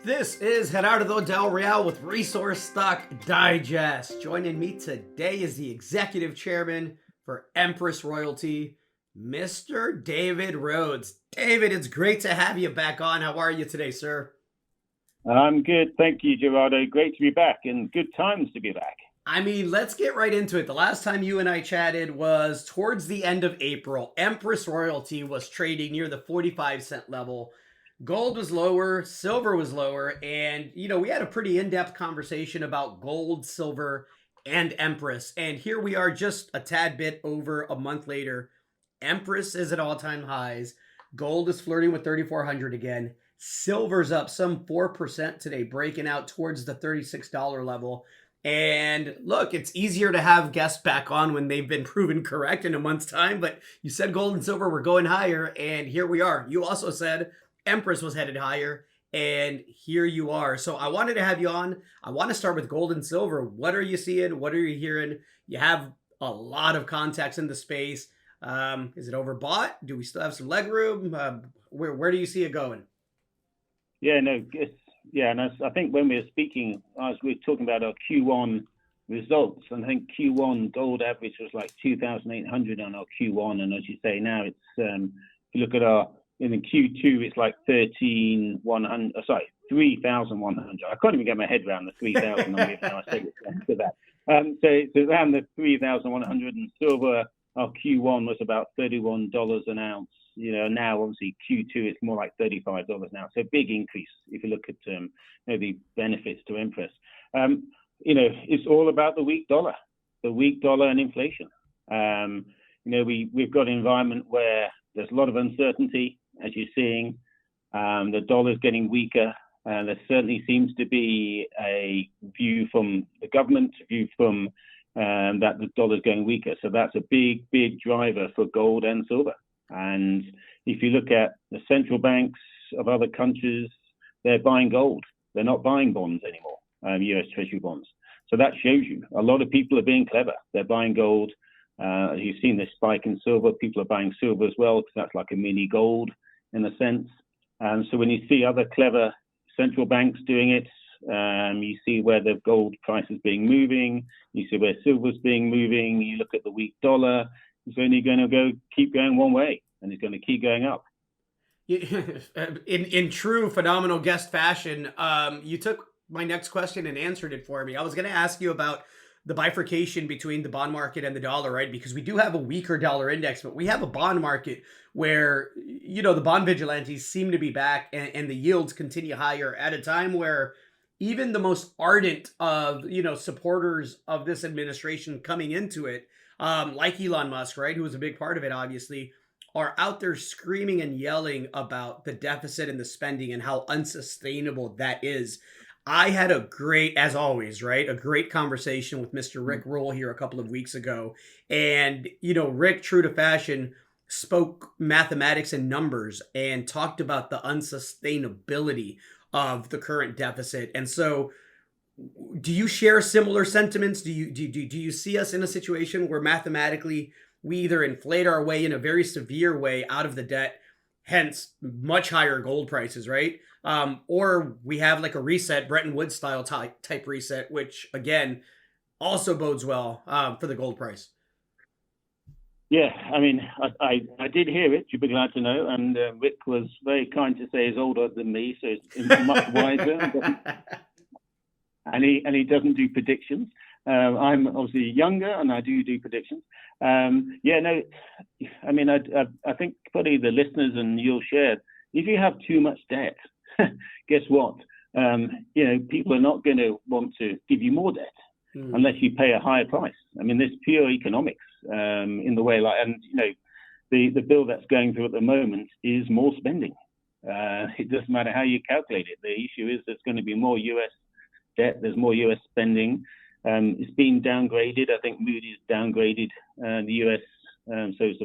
This is Gerardo Del Real with Resource Stock Digest. Joining me today is the executive chairman for Empress Royalty, Mr. David Rhodes. David, it's great to have you back on. How are you today, sir? I'm good. Thank you, Gerardo. Great to be back and good times to be back. I mean, let's get right into it. The last time you and I chatted was towards the end of April. Empress Royalty was trading near the 45-cent level. Gold was lower, silver was lower, and we had a pretty in-depth conversation about gold, silver, and Empress. And here we are just a tad bit over a month later. Empress is at all-time highs. Gold is flirting with 3,400 again. Silver's up some 4% today, breaking out towards the $36 level. And look, it's easier to have guests back on when they've been proven correct in a month's time, but you said gold and silver were going higher, and here we are. You also said Empress was headed higher, and here you are. So I wanted to have you on. I want to start with gold and silver. What are you seeing? What are you hearing? You have a lot of contacts in the space. Is it overbought? Do we still have some leg room? Where do you see it going? Yeah, no, yeah, and I think when we were speaking, we were talking about our Q1 results, and I think Q1 gold average was like 2,800 on our Q1, and as you say now, it's if you look at our in the Q2, it's like 3,100. Sorry, 3,100. I can't even get my head around the 3,000 number now. I say it to that. So it's around the 3,100, and silver. Our Q1 was about $31 an ounce. Now obviously Q2 it's more like $35 now. So big increase if you look at the benefits to Empress. It's all about the weak dollar and inflation. We've got an environment where there's a lot of uncertainty, as you're seeing. The dollar's getting weaker. There certainly seems to be a view from the government, a view from that the dollar's going weaker. So that's a big driver for gold and silver. And if you look at the central banks of other countries, they're buying gold. They're not buying bonds anymore, US Treasury bonds. So that shows you a lot of people are being clever. They're buying gold. You've seen this spike in silver. People are buying silver as well because that's like a mini gold in a sense. So when you see other clever central banks doing it, you see where the gold price is being moving. You see where silver's being moving. You look at the weak dollar. It's only going to keep going one way, and it's going to keep going up. In true phenomenal guest fashion, you took my next question and answered it for me. I was going to ask you about the bifurcation between the bond market and the dollar, right? Because we do have a weaker dollar index, but we have a bond market where, the bond vigilantes seem to be back and the yields continue higher at a time where even the most ardent of, supporters of this administration coming into it, like Elon Musk, right, who was a big part of it, obviously, are out there screaming and yelling about the deficit and the spending and how unsustainable that is. I had as always, right, a great conversation with Mr. Rick Rule here a couple of weeks ago. And, Rick, true to fashion, spoke mathematics and numbers and talked about the unsustainability of the current deficit. And so do you share similar sentiments? Do you see us in a situation where mathematically we either inflate our way in a very severe way out of the debt, hence much higher gold prices, right? Or we have like a reset, Bretton Woods style type reset, which again also bodes well for the gold price. Yeah, I mean, I did hear it. You'd be glad to know. And Rick was very kind to say he's older than me, so he's much wiser. And he doesn't do predictions. I'm obviously younger, and I do predictions. I mean, I think probably the listeners and you'll share. If you have too much debt, guess what? People are not going to want to give you more debt unless you pay a higher price. I mean, there's pure economics in the way, the bill that's going through at the moment is more spending. It doesn't matter how you calculate it. The issue is there's going to be more US debt. There's more US spending. It's been downgraded. I think Moody's downgraded the US. So it's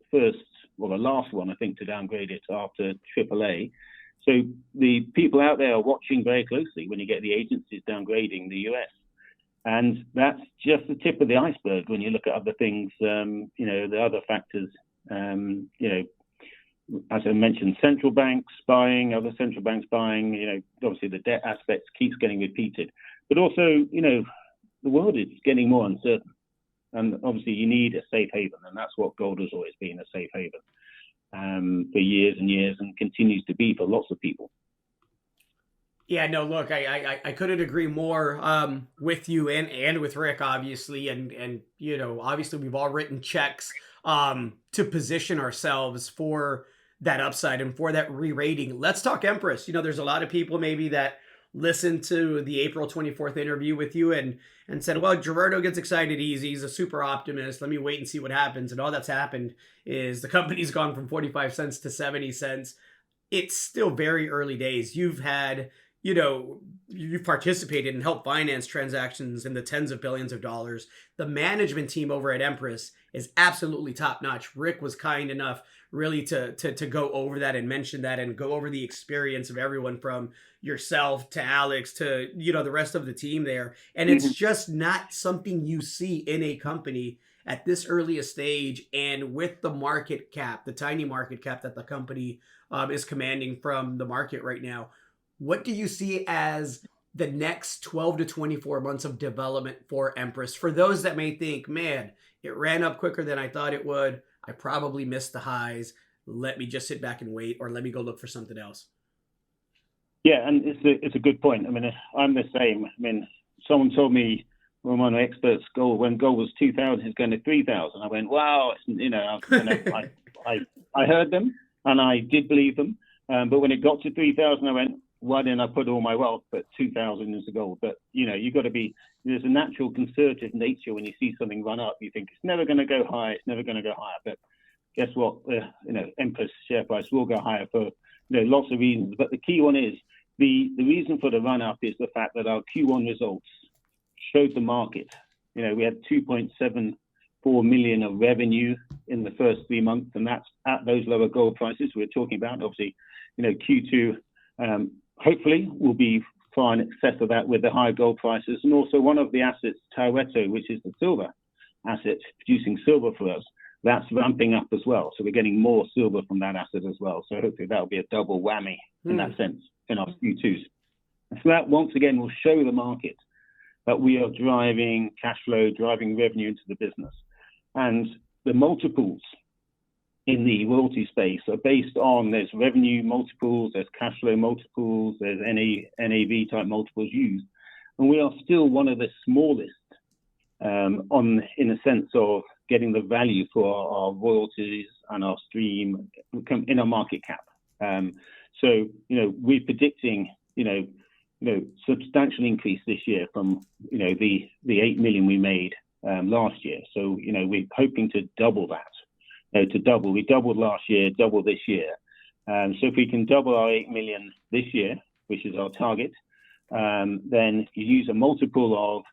the last one, I think, to downgrade it after AAA. So the people out there are watching very closely when you get the agencies downgrading the US. And that's just the tip of the iceberg when you look at other things, the other factors, as I mentioned, central banks buying, other central banks buying, obviously the debt aspect keeps getting repeated. But also, the world is getting more uncertain. And obviously you need a safe haven. And that's what gold has always been, a safe haven for years and years, and continues to be for lots of people. Yeah, no, look, I couldn't agree more with you and with Rick, obviously, and obviously we've all written checks to position ourselves for that upside and for that re-rating. Let's talk Empress. There's a lot of people maybe that listened to the April 24th interview with you and said, well, Gerardo gets excited easy. He's a super optimist. Let me wait and see what happens. And all that's happened is the company's gone from 45 cents to 70 cents. It's still very early days. You've had you've participated and helped finance transactions in the tens of billions of dollars. The management team over at Empress is absolutely top notch. Rick was kind enough really to go over that and mention that and go over the experience of everyone from yourself to Alex to, the rest of the team there. And it's just not something you see in a company at this earliest stage. And with the market cap, the tiny market cap that the company is commanding from the market right now, what do you see as the next 12 to 24 months of development for Empress? For those that may think, man, it ran up quicker than I thought it would. I probably missed the highs. Let me just sit back and wait, or let me go look for something else. Yeah, and it's a good point. I mean, I'm the same. I mean, someone told me when one of the experts when gold was 2,000, it's going to 3,000. I went, wow, I heard them and I did believe them. But when it got to 3,000, I went, why didn't I put all my wealth? But 2,000 is the goal. But you got to there's a natural conservative nature when you see something run up. You think it's never going to go high. It's never going to go higher. But guess what? Empress share price will go higher for lots of reasons. But the key one is the reason for the run up is the fact that our Q1 results showed the market. We had 2.74 million of revenue in the first 3 months, and that's at those lower gold prices we're talking about. Obviously, Q2 hopefully will be far in excess of that with the high gold prices. And also one of the assets, Taweto, which is the silver asset producing silver for us, that's ramping up as well. So we're getting more silver from that asset as well. So hopefully that'll be a double whammy in that sense in our Q2s. And so that once again will show the market that we are driving cash flow, driving revenue into the business. And the multiples in the royalty space are based on, there's revenue multiples, there's cash flow multiples, there's NAV type multiples used. And we are still one of the smallest in a sense of getting the value for our royalties and our stream in our market cap. So, we're predicting, substantial increase this year from, the 8 million we made last year. So, we're hoping to double that. We doubled last year, double this year. So if we can double our 8 million this year, which is our target, then you use a multiple of,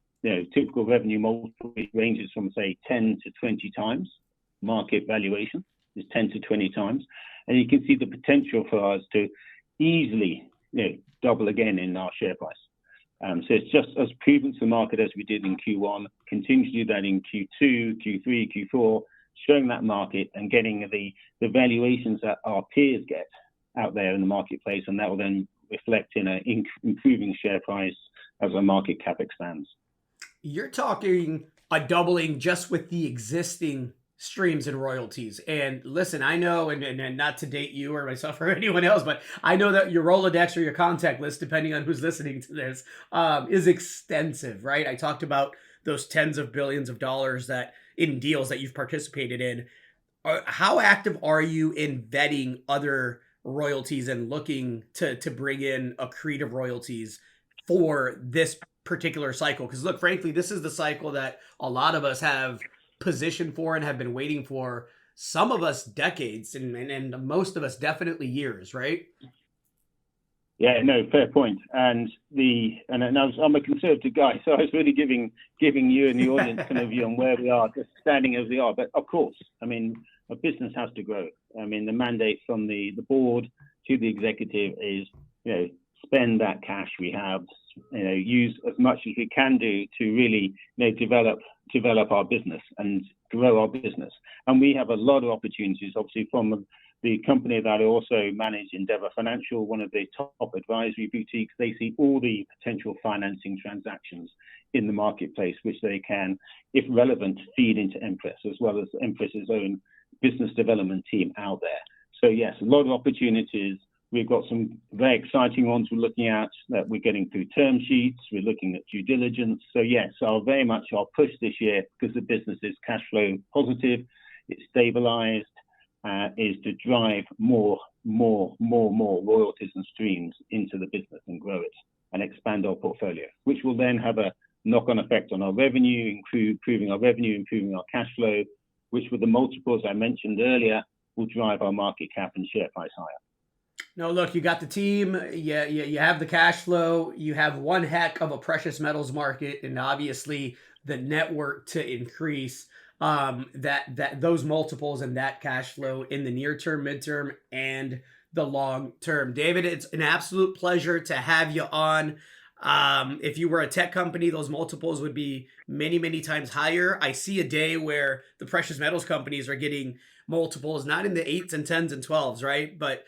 typical revenue multiple, which ranges from say 10 to 20 times. Market valuation is 10 to 20 times. And you can see the potential for us to easily, double again in our share price. So it's just as proven to the market as we did in Q1, continue to do that in Q2, Q3, Q4, showing that market and getting the valuations that our peers get out there in the marketplace, and that will then reflect in an improving share price as our market cap expands. You're talking a doubling just with the existing streams and royalties. And listen, I know, and not to date you or myself or anyone else, but I know that your Rolodex or your contact list, depending on who's listening to this, is extensive, right? I talked about those tens of billions of dollars that in deals that you've participated in. How active are you in vetting other royalties and looking to bring in accretive royalties for this particular cycle? Because look, frankly, this is the cycle that a lot of us have positioned for and have been waiting for. Some of us decades, and most of us definitely years, right? Yeah, no, fair point. And I'm a conservative guy, so I was really giving you and the audience kind of view on where we are, just standing as we are. But of course, I mean, a business has to grow. I mean, the mandate from the board to the executive is, spend that cash we have, use as much as we can do to really, develop our business and grow our business. And we have a lot of opportunities, obviously, from the company that I also manage, Endeavor Financial, one of the top advisory boutiques, they see all the potential financing transactions in the marketplace, which they can, if relevant, feed into Empress, as well as Empress's own business development team out there. So yes, a lot of opportunities. We've got some very exciting ones we're looking at, that we're getting through term sheets. We're looking at due diligence. So yes, I'll push this year, because the business is cash flow positive, it's stabilized, is to drive more royalties and streams into the business and grow it and expand our portfolio, which will then have a knock-on effect on our revenue, improving our revenue, improving our cash flow, which with the multiples I mentioned earlier will drive our market cap and share price higher. No, look, you got the team, you have the cash flow, you have one heck of a precious metals market, and obviously the network to increase those multiples and that cash flow in the near term, midterm, and the long term. David, it's an absolute pleasure to have you on. If you were a tech company, those multiples would be many times higher. I see a day where the precious metals companies are getting multiples not in the 8s and 10s and 12s, right? But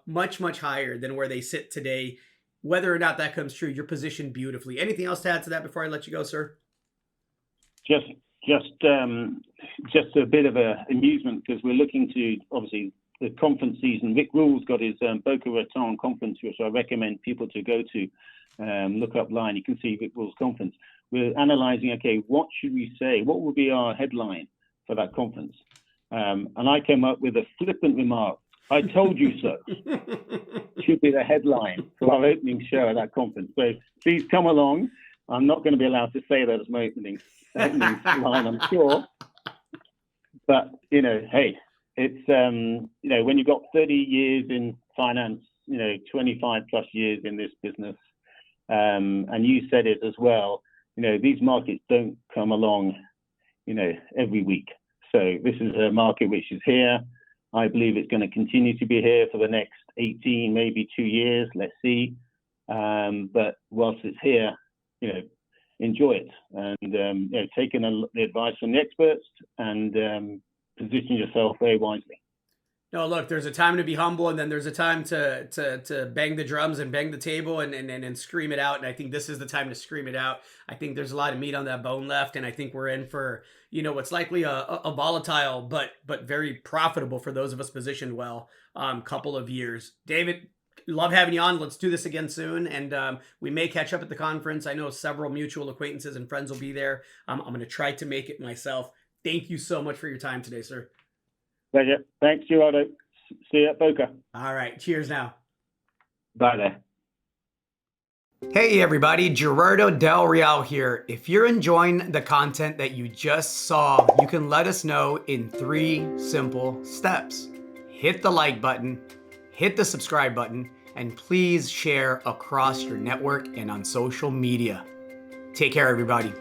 much higher than where they sit today. Whether or not that comes true, you're positioned beautifully. Anything else to add to that before I let you go, sir? Just a bit of a amusement, because we're looking to, obviously, the conference season. Rick Rule's got his Boca Raton conference, which I recommend people to go to. Look up line, you can see Rick Rule's conference. We're analyzing, okay, what should we say? What will be our headline for that conference? And I came up with a flippant remark. I told you so. Should be the headline for our opening show at that conference. So please come along. I'm not going to be allowed to say that as my opening line, I'm sure. But, hey, it's, when you've got 30 years in finance, 25 plus years in this business, and you said it as well, these markets don't come along, every week. So this is a market which is here. I believe it's going to continue to be here for the next 18, maybe 2 years. Let's see. But whilst it's here, enjoy it, and take in the advice from the experts, and position yourself very wisely. No, look, there's a time to be humble, and then there's a time to bang the drums and bang the table and scream it out. And I think this is the time to scream it out. I think there's a lot of meat on that bone left, and I think we're in for, what's likely a volatile but very profitable, for those of us positioned well, couple of years. David, love having you on. Let's do this again soon, and we may catch up at the conference. I know several mutual acquaintances and friends will be there. I'm going to try to make it myself. Thank you so much for your time today, sir. Pleasure. Thanks, Gerardo. See you at Boca. All right. Cheers now. Bye there. Hey everybody, Gerardo Del Real here. If you're enjoying the content that you just saw, you can let us know in 3 simple steps. Hit the like button, hit the subscribe button, and please share across your network and on social media. Take care, everybody.